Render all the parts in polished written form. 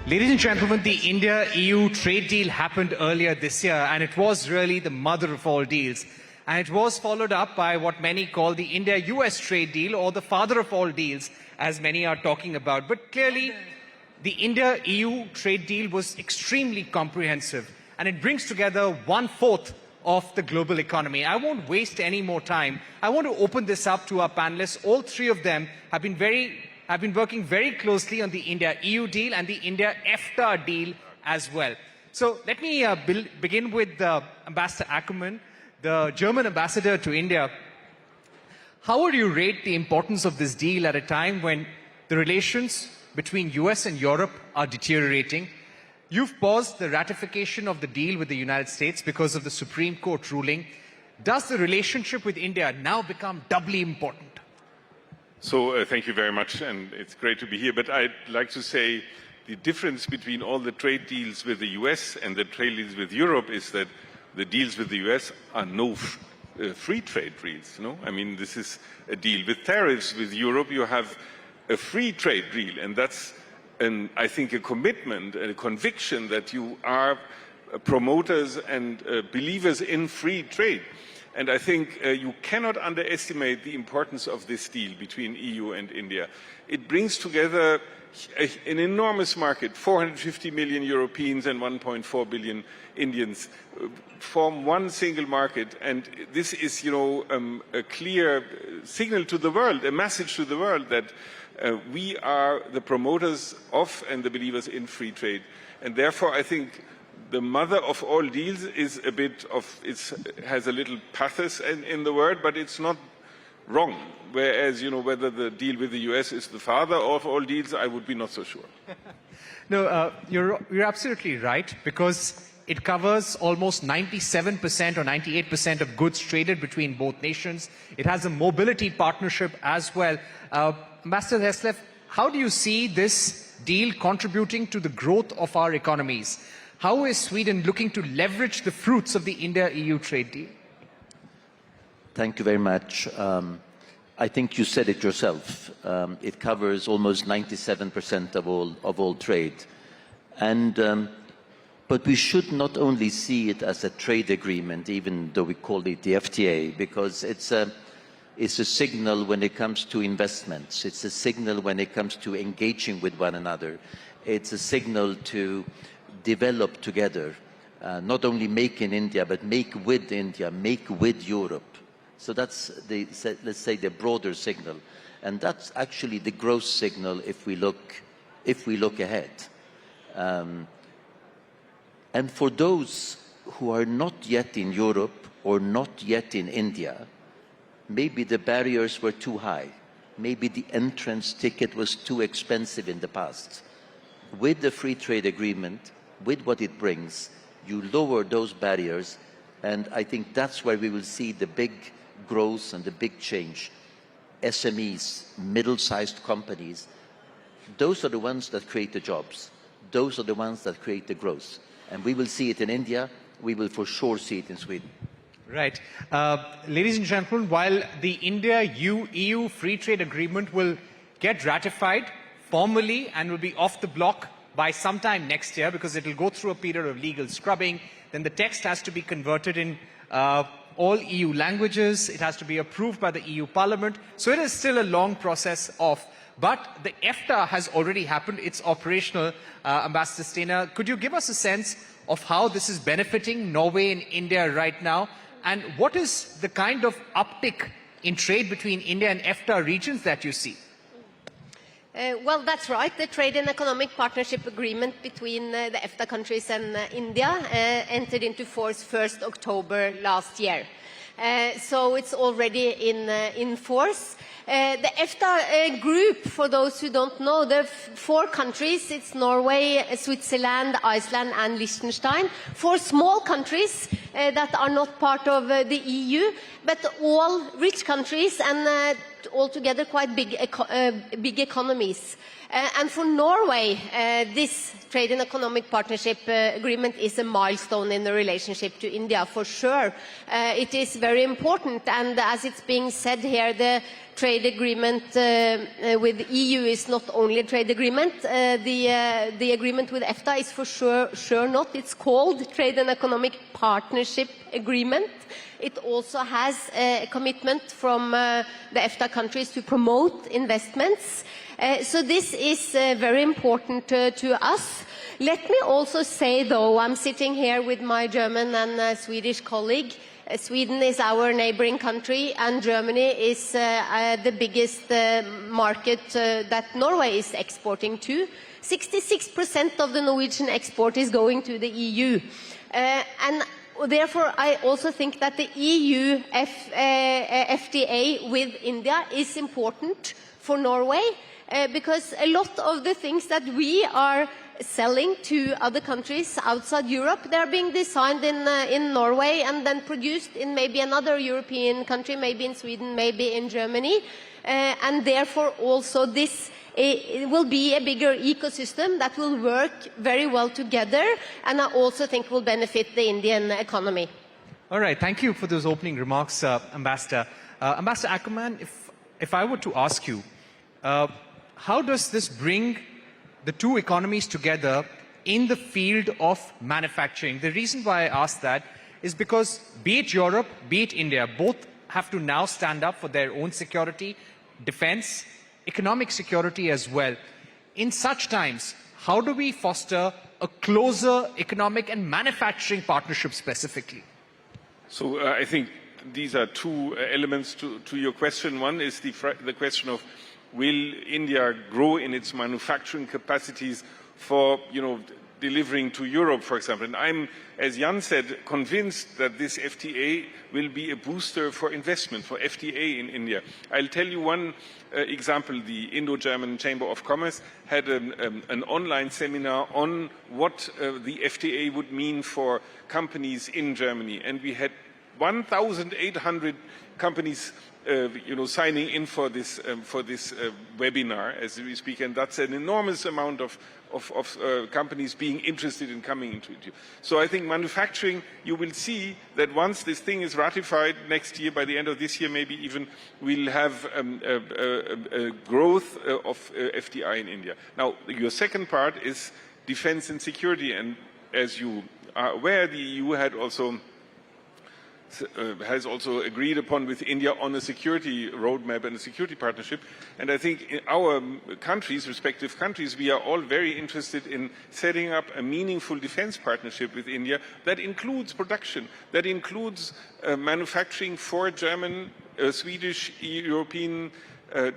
Ladies and gentlemen, the India-EU trade deal happened earlier this year, and it was really the mother of all deals. And it was followed up by what many call the India-US trade deal, or the father of all deals, as many are talking about. But clearly, the India-EU trade deal was extremely comprehensive, and it brings together 1/4 of the global economy. I won't waste any more time. I want to open this up to our panelists. All three of them have been working very closely on the India-EU deal and the India-EFTA deal as well. So let me begin with Ambassador Ackerman, the German ambassador to India. How would you rate the importance of this deal at a time when the relations between US and Europe are deteriorating? You've paused the ratification of the deal with the United States because of the Supreme Court ruling. Does the relationship with India now become doubly important? So thank you very much, and it's great to be here. But I'd like to say the difference between all the trade deals with the US and the trade deals with Europe is that the deals with the US are no free trade deals. No? I mean, this is a deal with tariffs. With Europe, you have a free trade deal, and that's, I think, a commitment and a conviction that you are promoters and believers in free trade. And I think you cannot underestimate the importance of this deal between EU and India. It brings together an enormous market. 450 million Europeans and 1.4 billion Indians form one single market. And this is, a clear signal to the world, a message to the world that we are the promoters of and the believers in free trade. And therefore, I think the mother of all deals is a bit of, it has a little pathos in the word, but it's not wrong. Whereas, whether the deal with the US is the father of all deals, I would be not so sure. No, you're absolutely right, because it covers almost 97% or 98% of goods traded between both nations. It has a mobility partnership as well. Ambassador Heslev, how do you see this deal contributing to the growth of our economies? How is Sweden looking to leverage the fruits of the India-EU trade deal? Thank you very much. I think you said it yourself. It covers almost 97% of all trade. But we should not only see it as a trade agreement, even though we call it the FTA, because it's a signal when it comes to investments. It's a signal when it comes to engaging with one another. It's a signal to develop together, not only make in India, but make with India, make with Europe. So that's let's say the broader signal, and that's actually the growth signal if we look ahead. And for those who are not yet in Europe or not yet in India, maybe the barriers were too high. Maybe the entrance ticket was too expensive in the past. With the free trade agreement, with what it brings, you lower those barriers, and I think that's where we will see the big growth and the big change. SMEs, middle-sized companies, those are the ones that create the jobs. Those are the ones that create the growth. And we will see it in India, we will for sure see it in Sweden. Right. Ladies and gentlemen, while the India-EU free trade agreement will get ratified formally and will be off the block by sometime next year, because it will go through a period of legal scrubbing, then the text has to be converted in all EU languages, it has to be approved by the EU Parliament, so it is still a long process off. But the EFTA has already happened, it's operational. Ambassador Stener, could you give us a sense of how this is benefiting Norway and India right now, and what is the kind of uptick in trade between India and EFTA regions that you see? Well, that's right. The Trade and Economic Partnership Agreement between the EFTA countries and India entered into force 1st October last year. So it's already in force. The EFTA group, for those who don't know, there are 4 countries. It's Norway, Switzerland, Iceland and Liechtenstein. 4 small countries that are not part of the EU, but all rich countries, and altogether quite big economies. And for Norway, this Trade and Economic Partnership Agreement is a milestone in the relationship to India, for sure. It is very important, and as it's being said here, the trade agreement with the EU is not only a trade agreement. The agreement with EFTA is for sure not. It's called Trade and Economic Partnership Agreement. It also has a commitment from the EFTA countries to promote investments. So this is very important to us. Let me also say, though, I'm sitting here with my German and Swedish colleague. Sweden is our neighboring country, and Germany is the biggest market that Norway is exporting to. 66% of the Norwegian export is going to the EU. And therefore, I also think that the EU FTA with India is important for Norway, because a lot of the things that we are selling to other countries outside Europe, they're being designed in Norway and then produced in maybe another European country, maybe in Sweden, maybe in Germany. And therefore also this it will be a bigger ecosystem that will work very well together, and I also think will benefit the Indian economy. All right, thank you for those opening remarks, Ambassador. Ambassador Ackerman, if I were to ask you, how does this bring the two economies together in the field of manufacturing? The reason why I ask that is because be it Europe, be it India, both have to now stand up for their own security, defense, economic security as well. In such times, how do we foster a closer economic and manufacturing partnership specifically? So I think these are two elements to your question. One is the question of, will India grow in its manufacturing capacities for, delivering to Europe, for example? And I'm, as Jan said, convinced that this FTA will be a booster for investment, for FTA in India. I'll tell you one example. The Indo-German Chamber of Commerce had an online seminar on what the FTA would mean for companies in Germany. And we had 1,800 companies signing in for this webinar as we speak, and that's an enormous amount of companies being interested in coming into it. So I think manufacturing, you will see that once this thing is ratified next year, by the end of this year maybe even, we'll have a growth of FDI in India. Now, your second part is defense and security, and as you are aware, the EU has also agreed upon with India on a security roadmap and a security partnership. And I think in our countries, respective countries, we are all very interested in setting up a meaningful defense partnership with India that includes production, that includes manufacturing for German, Swedish, European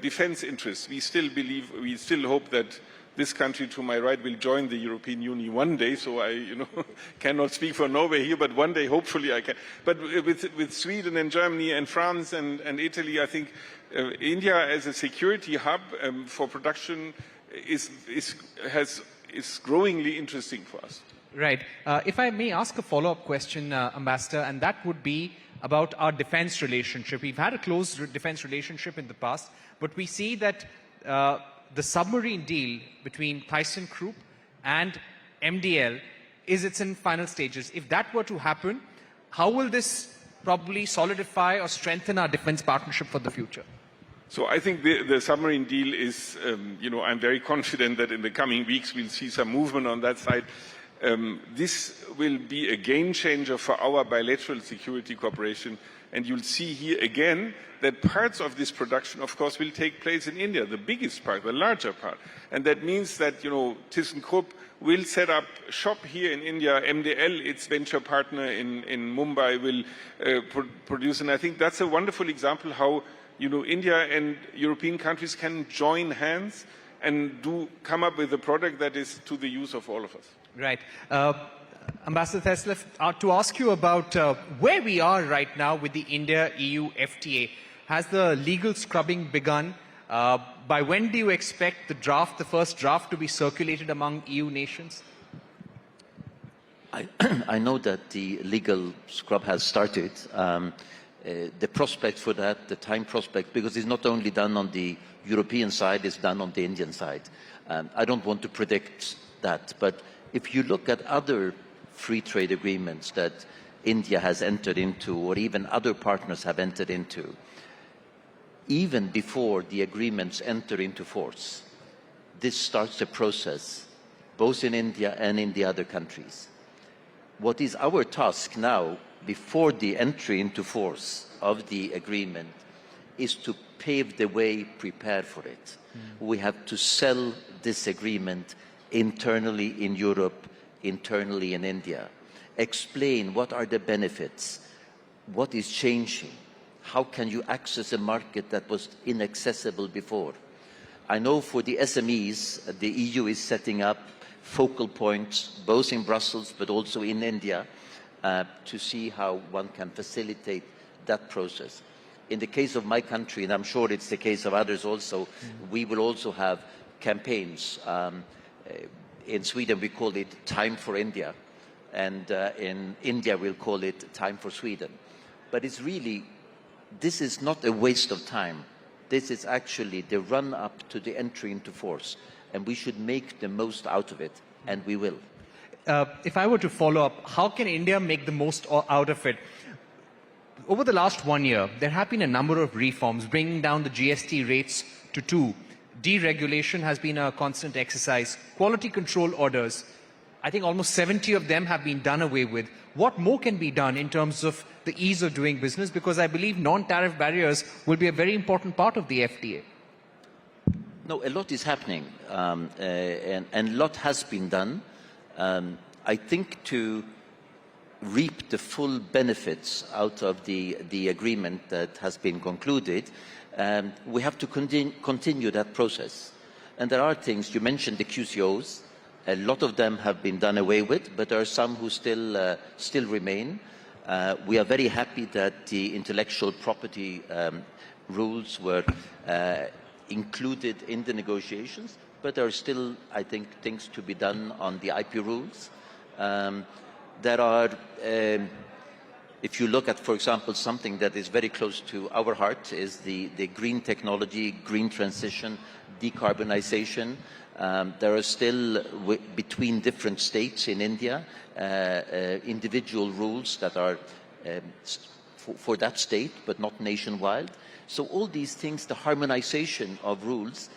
defense interests. We still hope that this country to my right will join the European Union one day, so I cannot speak for Norway here, but one day hopefully I can. But with Sweden and Germany and France and Italy, I think India as a security hub for production is growingly interesting for us. Right. If I may ask a follow-up question, Ambassador, and that would be about our defense relationship. We've had a close defense relationship in the past, but we see that the submarine deal between ThyssenKrupp and MDL is in final stages. If that were to happen, how will this probably solidify or strengthen our defense partnership for the future? So I think the submarine deal is, I'm very confident that in the coming weeks we'll see some movement on that side. This will be a game changer for our bilateral security cooperation. And you'll see here again that parts of this production, of course, will take place in India, the biggest part, the larger part. And that means that, ThyssenKrupp will set up shop here in India. MDL, its venture partner in Mumbai, will produce. And I think that's a wonderful example how, India and European countries can join hands and come up with a product that is to the use of all of us. Right. Ambassador Thesleff, to ask you about where we are right now with the India-EU FTA. Has the legal scrubbing begun? By when do you expect the first draft to be circulated among EU nations? I know that the legal scrub has started. the prospect for that, the time prospect, because it's not only done on the European side, it's done on the Indian side. I don't want to predict that, but if you look at other free trade agreements that India has entered into, or even other partners have entered into, even before the agreements enter into force, this starts a process, both in India and in the other countries. What is our task now, before the entry into force of the agreement, is to pave the way, prepare for it. We have to sell this agreement internally in Europe, internally in India. Explain what are the benefits, what is changing, how can you access a market that was inaccessible before. I know for the SMEs, the EU is setting up focal points, both in Brussels but also in India, to see how one can facilitate that process. In the case of my country, and I'm sure it's the case of others also, we will also have campaigns. In Sweden we call it Time for India, and in India we'll call it Time for Sweden. But it's really, this is not a waste of time. This is actually the run-up to the entry into force, and we should make the most out of it, and we will. If I were to follow up, how can India make the most out of it? Over the last 1 year, there have been a number of reforms, bringing down the GST rates to 2. Deregulation has been a constant exercise. Quality control orders, I think almost 70 of them have been done away with. What more can be done in terms of the ease of doing business? Because I believe non-tariff barriers will be a very important part of the FTA. No, a lot is happening, and a lot has been done. I think to reap the full benefits out of the agreement that has been concluded, we have to continue that process. And there are things, you mentioned the QCOs, a lot of them have been done away with, but there are some who still remain. We are very happy that the intellectual property rules were included in the negotiations, but there are still, I think, things to be done on the IP rules. There are, if you look at, for example, something that is very close to our heart is the green technology, green transition, decarbonization. There are still, between different states in India, individual rules that are for that state, but not nationwide. So all these things, the harmonization of rules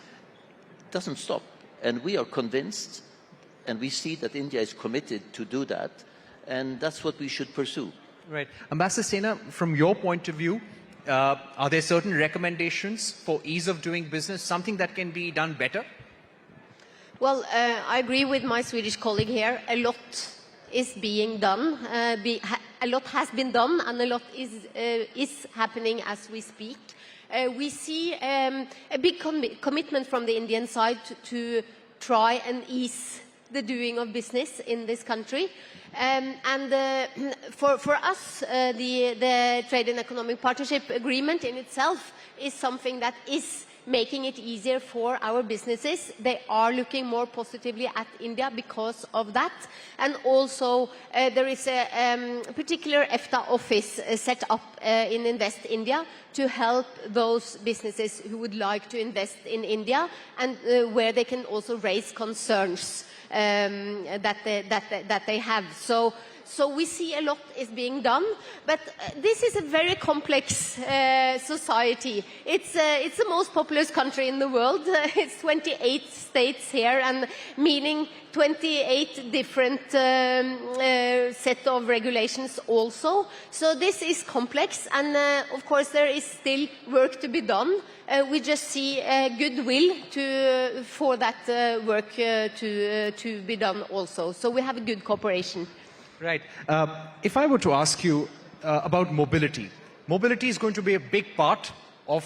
doesn't stop. And we are convinced, and we see that India is committed to do that, and that's what we should pursue. Right. Ambassador Sena, from your point of view, are there certain recommendations for ease of doing business, something that can be done better? Well, I agree with my Swedish colleague here. A lot is being done. A lot has been done, and a lot is happening as we speak. We see a big commitment from the Indian side to try and ease the doing of business in this country. For us, the Trade and Economic Partnership Agreement in itself is something that is making it easier for our businesses. They are looking more positively at India because of that. And also, there is a particular EFTA office set up in Invest India to help those businesses who would like to invest in India, and where they can also raise concerns that they have. So we see a lot is being done, but this is a very complex society. It's the most populous country in the world. It's 28 states here, and meaning 28 different set of regulations also. So this is complex, and of course there is still work to be done. We just see goodwill for that work to be done also. So we have a good cooperation. Right. If I were to ask you about mobility, mobility is going to be a big part of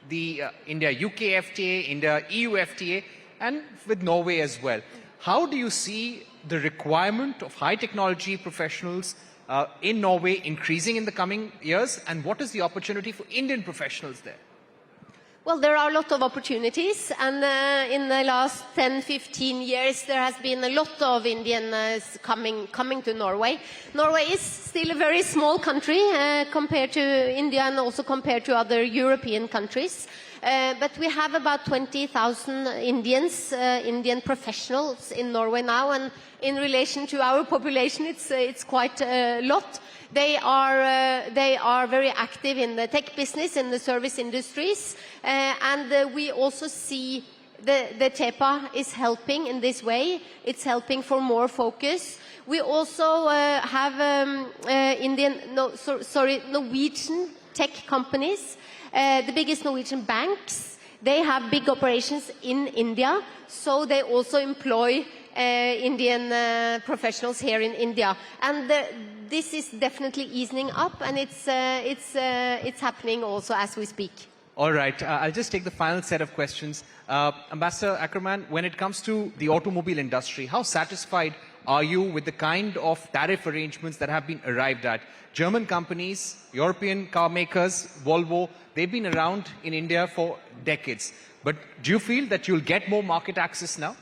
the India-UK FTA, India-EU FTA, and with Norway as well. How do you see the requirement of high technology professionals in Norway increasing in the coming years, and what is the opportunity for Indian professionals there? Well, there are a lot of opportunities, and in the last 10-15 years there has been a lot of Indians coming to Norway. Norway is still a very small country compared to India and also compared to other European countries. But we have about 20,000 Indian professionals in Norway now, and in relation to our population, it's quite a lot. They are very active in the tech business, in the service industries, and we also see the TEPA is helping in this way. It's helping for more focus. We also have Norwegian tech companies. The biggest Norwegian banks, they have big operations in India, so they also employ Indian professionals here in India. And this is definitely easing up, and it's happening also as we speak. All right, I'll just take the final set of questions. Ambassador Ackerman, when it comes to the automobile industry, how satisfied are you with the kind of tariff arrangements that have been arrived at? German companies, European car makers, Volvo, they've been around in India for decades. But do you feel that you'll get more market access now?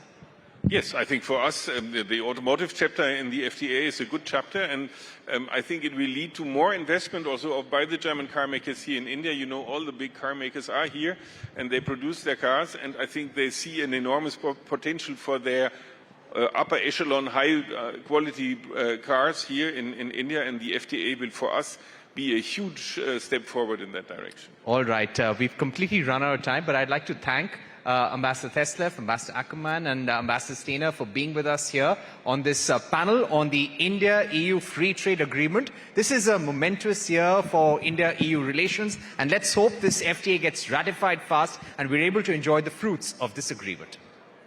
Yes, I think for us, the automotive chapter in the FTA is a good chapter, and I think it will lead to more investment also by the German car makers here in India. You know, all the big car makers are here, and they produce their cars, and I think they see an enormous potential for their upper echelon, high quality cars here in India, and the FTA will, for us, be a huge step forward in that direction. All right, we've completely run out of time, but I'd like to thank Ambassador Teslev, Ambassador Ackerman, and Ambassador Steiner for being with us here on this panel on the India-EU Free Trade Agreement. This is a momentous year for India-EU relations, and let's hope this FTA gets ratified fast and we're able to enjoy the fruits of this agreement.